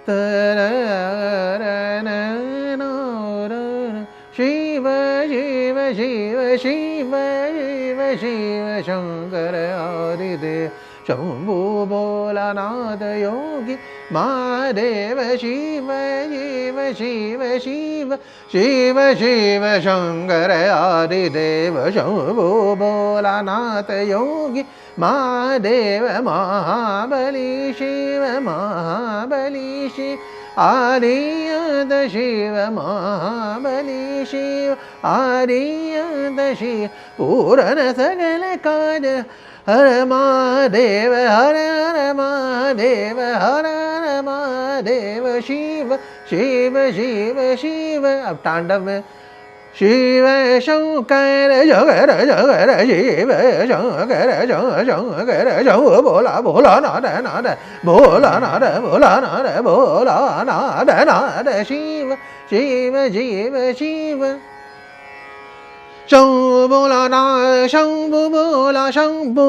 शिव शिव शिव शिव शिव शिव शंकर आदिदेव शंभु भोलानाथ योगी महादेव शिव शिव शिव शिव शिव शिव शंकर आदिदेव शंभु भोलानाथ योगी महादेव महाबली शिव महाबली शिव आदियंत शिव महाबली शिव आदियंत शिव पूर्ण सकल काज हर महादेव हर हर महादेव हर हर महादेव शिव शिव शिव शिव। अब तांडव में शिव शंकर जगर जगर शिव शंकर शंकर शंभ भोला भोला नाथ नाथ भोला नाथ भोला नाथ भोला नाथ नाथ शिव शिव शिव शिव शंभु भोलानाथ शंभु भोला शंभु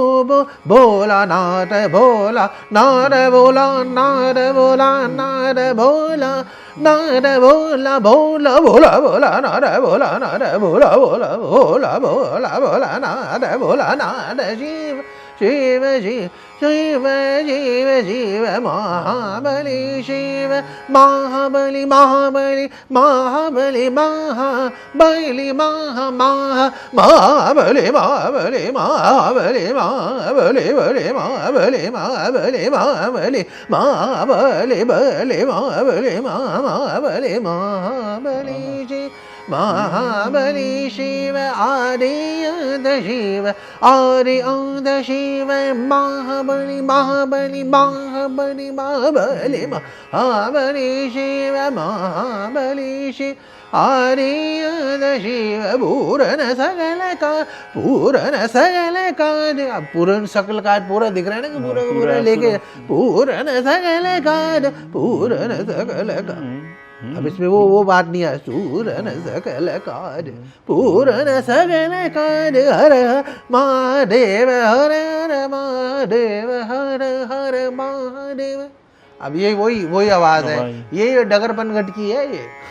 भोलानाथ भोला नाथ भोला नाथ भोला नाथ भोला नाथ भोला भोला भोला भोला नाथ भोला नाथ भोला भोला भोला भोला भोला नाथ भोला नाथ शिव शिव शिव शिव शिव शिव महाबली शिव महाबली महाबली महाबली महाबली महाबली महाबली महाबली महाबली बली महाबली महाबली महाबली महाबली बली महाबली महाबली महाबली शिव महाबली शिव आदियंत शिव आदियंत शिव महाबली महाबली महाबली महाबली महाबली शिव महाबली शिव आदियंत शिव पूर्ण सकल काज पूर्ण सकल काज। पूर्ण सकल काज पूरा दिख रहा है ना कि पूरा पूरा लेके पूर्ण सकल काज पूर्ण सकल काज। अब इसमें वो बात नहीं है पूर्ण सकल काज पूर्ण सकल काज हर हर महादेव हर हर महादेव हर हर महादेव। अब ये वही आवाज है, ये डगरपन घट की है ये।